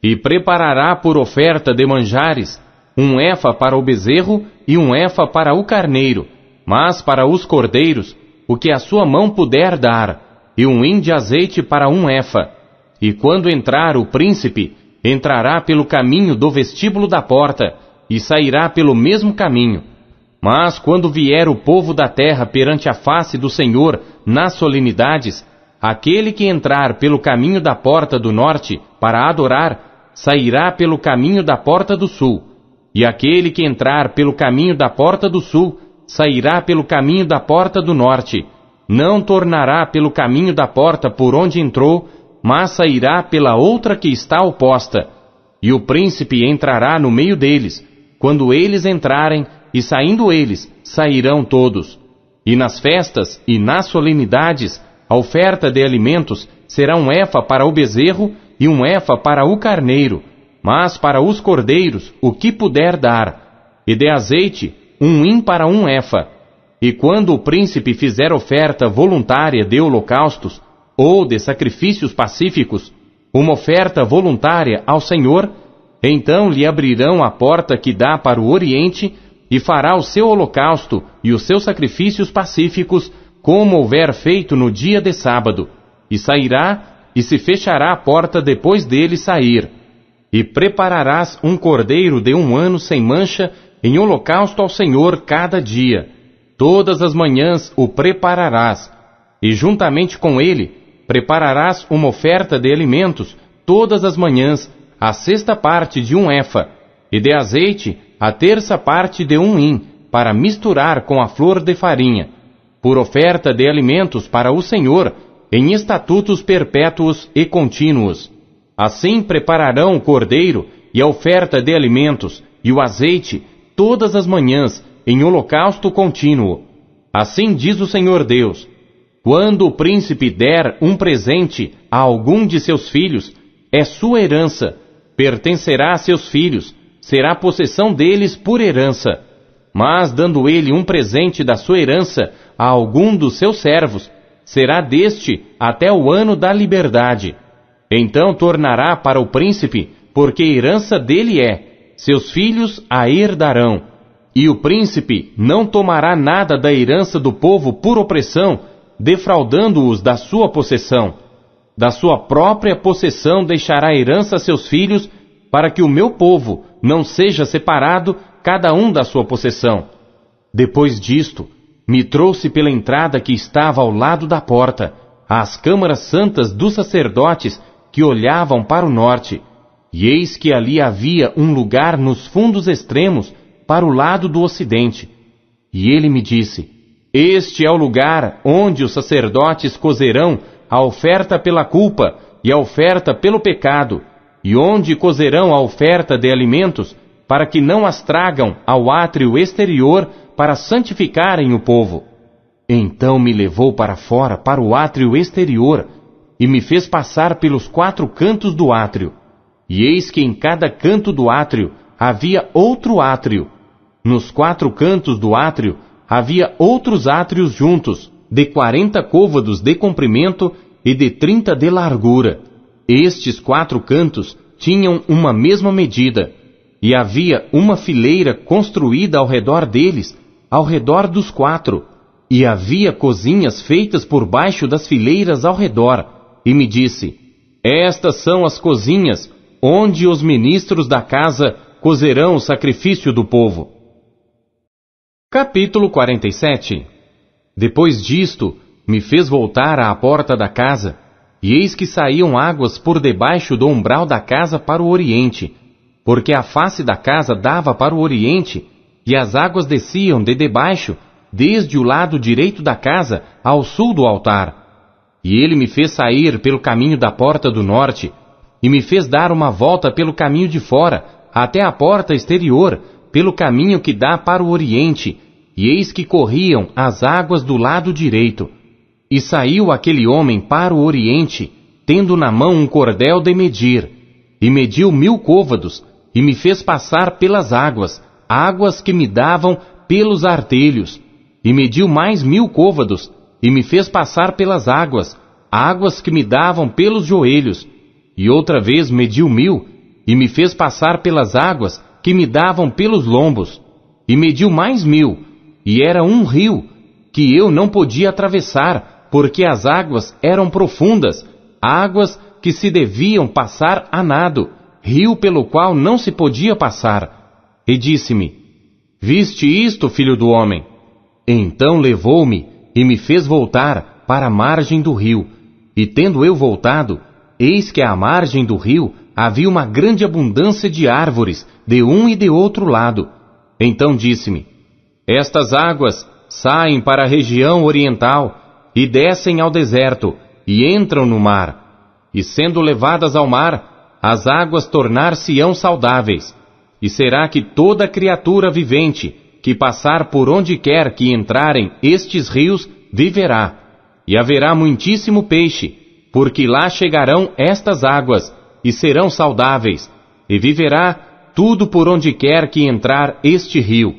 E preparará por oferta de manjares 1 efa para o bezerro e 1 efa para o carneiro, mas para os cordeiros, o que a sua mão puder dar, e 1 hin de azeite para 1 efa. E quando entrar o príncipe, entrará pelo caminho do vestíbulo da porta, e sairá pelo mesmo caminho. Mas quando vier o povo da terra perante a face do Senhor nas solenidades, aquele que entrar pelo caminho da porta do norte para adorar, sairá pelo caminho da porta do sul. E aquele que entrar pelo caminho da porta do sul, sairá pelo caminho da porta do norte. Não tornará pelo caminho da porta por onde entrou, mas sairá pela outra que está oposta. E o príncipe entrará no meio deles. Quando eles entrarem, e saindo eles, sairão todos. E nas festas e nas solenidades, a oferta de alimentos será 1 efa para o bezerro e 1 efa para o carneiro, mas para os cordeiros o que puder dar, e de azeite 1 hin para 1 efa. E quando o príncipe fizer oferta voluntária de holocaustos, ou de sacrifícios pacíficos, uma oferta voluntária ao Senhor, então lhe abrirão a porta que dá para o oriente, e fará o seu holocausto e os seus sacrifícios pacíficos, como houver feito no dia de sábado, e sairá, e se fechará a porta depois dele sair. E prepararás 1 cordeiro de 1 ano sem mancha, em holocausto ao Senhor cada dia. Todas as manhãs o prepararás, e juntamente com ele prepararás uma oferta de alimentos todas as manhãs, a 6ª parte de 1 efa, e de azeite a 1/3 parte de 1 hin, para misturar com a flor de farinha, por oferta de alimentos para o Senhor, em estatutos perpétuos e contínuos. Assim prepararão o cordeiro e a oferta de alimentos e o azeite todas as manhãs, em holocausto contínuo. Assim diz o Senhor Deus: quando o príncipe der um presente a algum de seus filhos, é sua herança, pertencerá a seus filhos, será possessão deles por herança. Mas dando ele um presente da sua herança a algum dos seus servos, será deste até o ano da liberdade. Então tornará para o príncipe, porque herança dele é, seus filhos a herdarão. E o príncipe não tomará nada da herança do povo por opressão, defraudando-os da sua possessão. Da sua própria possessão deixará herança a seus filhos, para que o meu povo não seja separado, cada um da sua possessão. Depois disto, me trouxe pela entrada que estava ao lado da porta, às câmaras santas dos sacerdotes que olhavam para o norte, e eis que ali havia um lugar nos fundos extremos, para o lado do ocidente. E ele me disse: este é o lugar onde os sacerdotes cozerão a oferta pela culpa e a oferta pelo pecado, e onde cozerão a oferta de alimentos, para que não as tragam ao átrio exterior, para santificarem o povo. Então me levou para fora, para o átrio exterior, e me fez passar pelos 4 cantos do átrio. E eis que em cada canto do átrio havia outro átrio. Nos 4 cantos do átrio havia outros átrios juntos, de 40 côvados de comprimento e de 30 de largura. Estes 4 cantos tinham uma mesma medida, e havia uma fileira construída ao redor deles, ao redor dos 4, e havia cozinhas feitas por baixo das fileiras ao redor. E me disse: estas são as cozinhas, onde os ministros da casa cozerão o sacrifício do povo. Capítulo 47. Depois disto, me fez voltar à porta da casa, e eis que saíam águas por debaixo do umbral da casa para o oriente, porque a face da casa dava para o oriente, e as águas desciam de debaixo, desde o lado direito da casa ao sul do altar. E ele me fez sair pelo caminho da porta do norte, e me fez dar uma volta pelo caminho de fora, até a porta exterior, pelo caminho que dá para o oriente, e eis que corriam as águas do lado direito. E saiu aquele homem para o oriente, tendo na mão um cordel de medir, e mediu 1000 côvados, e me fez passar pelas águas, águas que me davam pelos artelhos, e mediu mais 1000 côvados, e me fez passar pelas águas, águas que me davam pelos joelhos, e outra vez mediu 1000, e me fez passar pelas águas que me davam pelos lombos, e mediu mais 1000, e era um rio, que eu não podia atravessar, porque as águas eram profundas, águas que se deviam passar a nado, rio pelo qual não se podia passar. E disse-me: Viste isto, filho do homem? Então levou-me e me fez voltar para a margem do rio. E tendo eu voltado, eis que à margem do rio havia uma grande abundância de árvores, de um e de outro lado. Então disse-me: Estas águas saem para a região oriental, e descem ao deserto, e entram no mar. E sendo levadas ao mar, as águas tornar-se-ão saudáveis. E será que toda criatura vivente, que passar por onde quer que entrarem estes rios, viverá. E haverá muitíssimo peixe, porque lá chegarão estas águas, e serão saudáveis, e viverá tudo por onde quer que entrar este rio.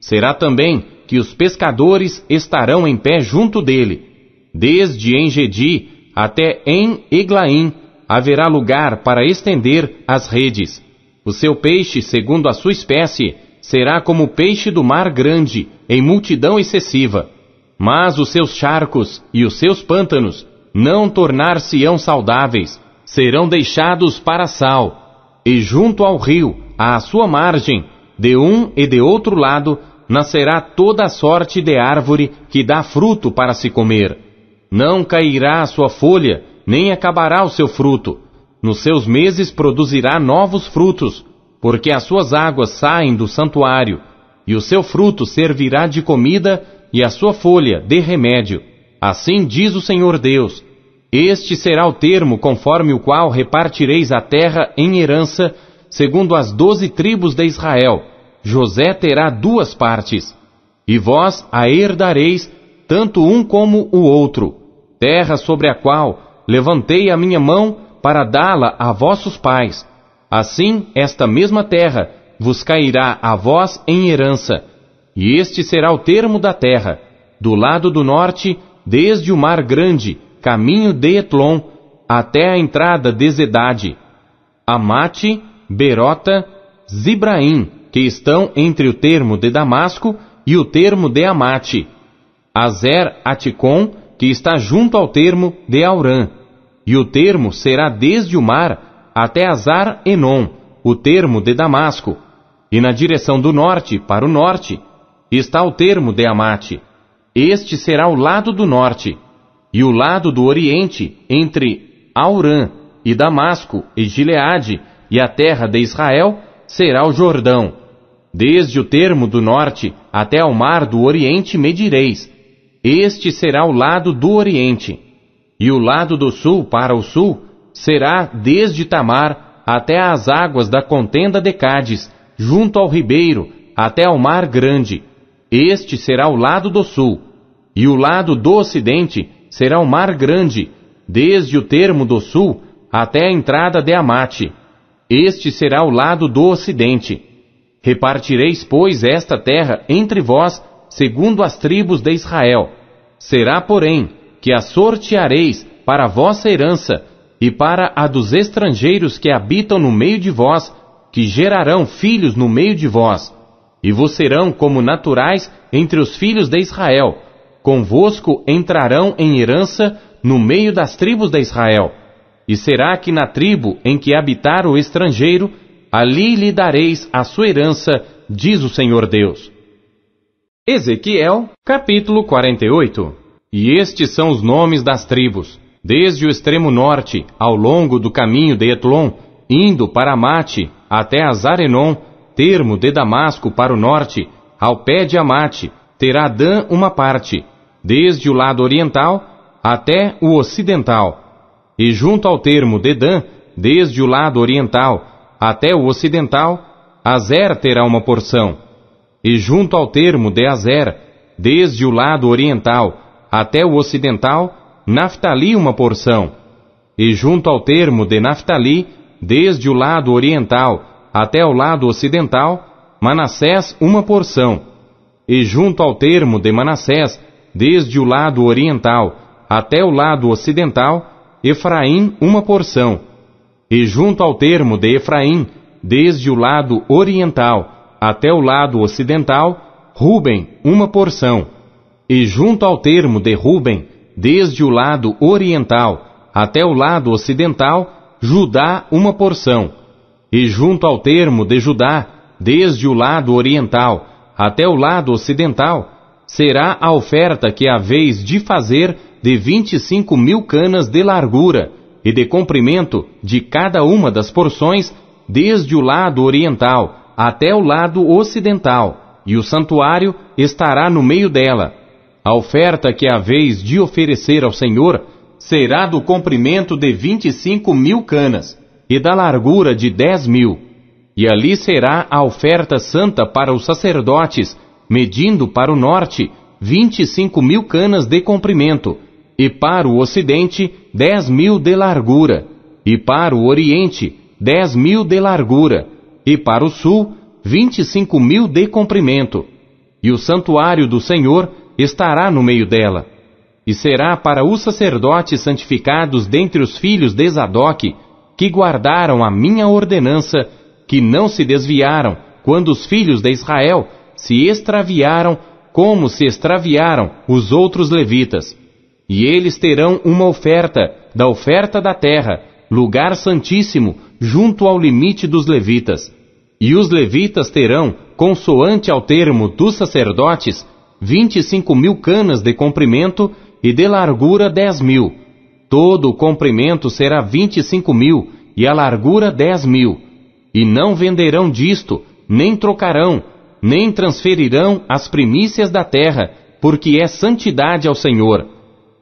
Será também que os pescadores estarão em pé junto dele. Desde En-Gedi até En-Eglaim haverá lugar para estender as redes. O seu peixe, segundo a sua espécie, será como o peixe do mar grande, em multidão excessiva. Mas os seus charcos e os seus pântanos não tornar-se-ão saudáveis, serão deixados para sal. E junto ao rio, à sua margem, de um e de outro lado, nascerá toda a sorte de árvore que dá fruto para se comer. Não cairá a sua folha, nem acabará o seu fruto. Nos seus meses produzirá novos frutos, porque as suas águas saem do santuário, e o seu fruto servirá de comida, e a sua folha de remédio. Assim diz o Senhor Deus: Este será o termo conforme o qual repartireis a terra em herança, segundo as 12 tribos de Israel. José terá 2 partes, e vós a herdareis, tanto um como o outro, terra sobre a qual levantei a minha mão para dá-la a vossos pais. Assim, esta mesma terra vos cairá a vós em herança. E este será o termo da terra: do lado do norte, desde o mar grande, caminho de Etlon, até a entrada de Zedade, Amate, Berota, Zibraim, que estão entre o termo de Damasco e o termo de Amate, Azer-Aticom, que está junto ao termo de Aurã. E o termo será desde o mar até Azar-Enon, o termo de Damasco. E na direção do norte, para o norte, está o termo de Amate. Este será o lado do norte. E o lado do oriente, entre Aurã e Damasco e Gileade e a terra de Israel, será o Jordão. Desde o termo do norte até ao mar do oriente medireis. Este será o lado do oriente. E o lado do sul para o sul será desde Tamar até as águas da contenda de Cádiz, junto ao ribeiro, até ao mar grande. Este será o lado do sul. E o lado do ocidente será o mar grande, desde o termo do sul até a entrada de Amate. Este será o lado do ocidente. Repartireis, pois, esta terra entre vós, segundo as tribos de Israel. Será, porém, que a sorteareis para a vossa herança e para a dos estrangeiros que habitam no meio de vós, que gerarão filhos no meio de vós, e vos serão como naturais entre os filhos de Israel. Convosco entrarão em herança no meio das tribos de Israel. E será que na tribo em que habitar o estrangeiro, ali lhe dareis a sua herança, diz o Senhor Deus. Ezequiel, capítulo 48. E estes são os nomes das tribos, desde o extremo norte, ao longo do caminho de Etlon, indo para Amate, até Azar-Enon, termo de Damasco para o norte, ao pé de Amate, terá Dan uma parte, desde o lado oriental até o ocidental. E junto ao termo de Dan, desde o lado oriental até o ocidental, Azer terá uma porção. E junto ao termo de Azer, desde o lado oriental até o ocidental, Naftali uma porção. E junto ao termo de Naftali, desde o lado oriental até o lado ocidental, Manassés uma porção. E junto ao termo de Manassés, desde o lado oriental até o lado ocidental, Efraim uma porção. E junto ao termo de Efraim, desde o lado oriental até o lado ocidental, Ruben, uma porção. E junto ao termo de Ruben, desde o lado oriental até o lado ocidental, Judá, uma porção. E junto ao termo de Judá, desde o lado oriental até o lado ocidental, será a oferta que haveis de fazer de 25.000 canas de largura e de comprimento de cada uma das porções, desde o lado oriental até o lado ocidental, e o santuário estará no meio dela. A oferta que haveis de oferecer ao Senhor será do comprimento de 25.000 canas, e da largura de 10.000. E ali será a oferta santa para os sacerdotes, medindo para o norte 25.000 canas de comprimento, e para o ocidente 10.000 de largura, e para o oriente 10.000 de largura, e para o sul 25.000 de comprimento. E o santuário do Senhor estará no meio dela. E será para os sacerdotes santificados dentre os filhos de Zadoque, que guardaram a minha ordenança, que não se desviaram quando os filhos de Israel se extraviaram, como se extraviaram os outros levitas. E eles terão uma oferta, da oferta da terra, lugar santíssimo, junto ao limite dos levitas. E os levitas terão, consoante ao termo dos sacerdotes, 25.000 canas de comprimento e de largura 10.000. Todo o comprimento será 25.000 e a largura 10.000. E não venderão disto, nem trocarão, nem transferirão as primícias da terra, porque é santidade ao Senhor.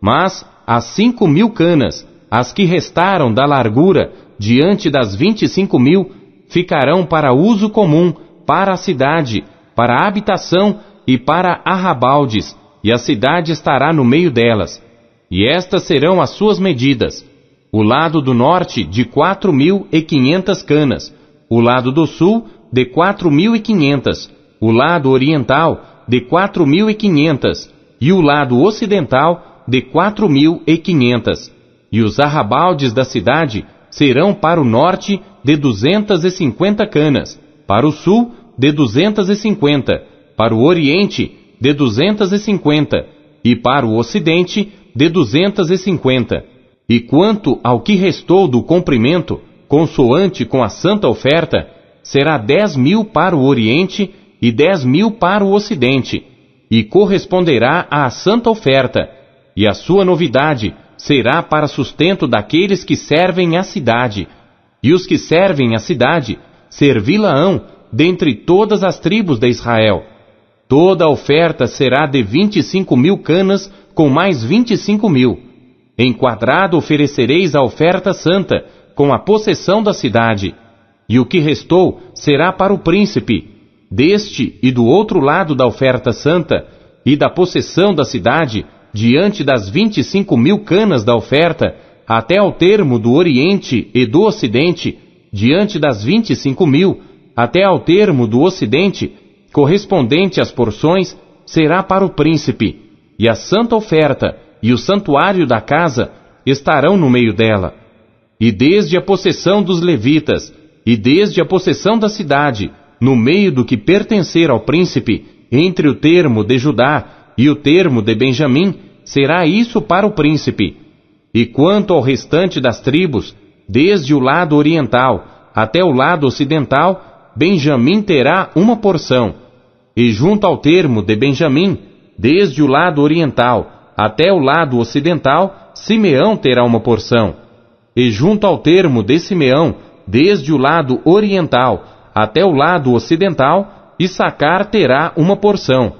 Mas as 5.000 canas, as que restaram da largura, diante das 25.000, ficarão para uso comum, para a cidade, para a habitação e para arrabaldes, e a cidade estará no meio delas. E estas serão as suas medidas: o lado do norte de 4.500 canas, o lado do sul de 4.500, o lado oriental de 4.500 e o lado ocidental de 4.500. E os arrabaldes da cidade serão para o norte de 250 canas, para o sul de 250, para o oriente de 250 e para o ocidente de 250. E quanto ao que restou do comprimento, consoante com a santa oferta, será 10.000 para o oriente e 10.000 para o ocidente, e corresponderá à santa oferta, e a sua novidade será para sustento daqueles que servem a cidade, e os que servem a cidade servi-la-ão dentre todas as tribos de Israel. Toda a oferta será de 25.000 canas com mais 25.000. Em quadrado oferecereis a oferta santa, com a possessão da cidade. E o que restou será para o príncipe. Deste e do outro lado da oferta santa, e da possessão da cidade, diante das 25.000 canas da oferta, até ao termo do oriente e do ocidente, diante das 25.000, até ao termo do ocidente, correspondente às porções, será para o príncipe. E a santa oferta e o santuário da casa estarão no meio dela. E desde a possessão dos levitas, e desde a possessão da cidade, no meio do que pertencer ao príncipe, entre o termo de Judá e o termo de Benjamim, será isso para o príncipe. E quanto ao restante das tribos, desde o lado oriental até o lado ocidental, Benjamim terá uma porção. E junto ao termo de Benjamim, desde o lado oriental até o lado ocidental, Simeão terá uma porção. E junto ao termo de Simeão, desde o lado oriental até o lado ocidental, Issacar terá uma porção.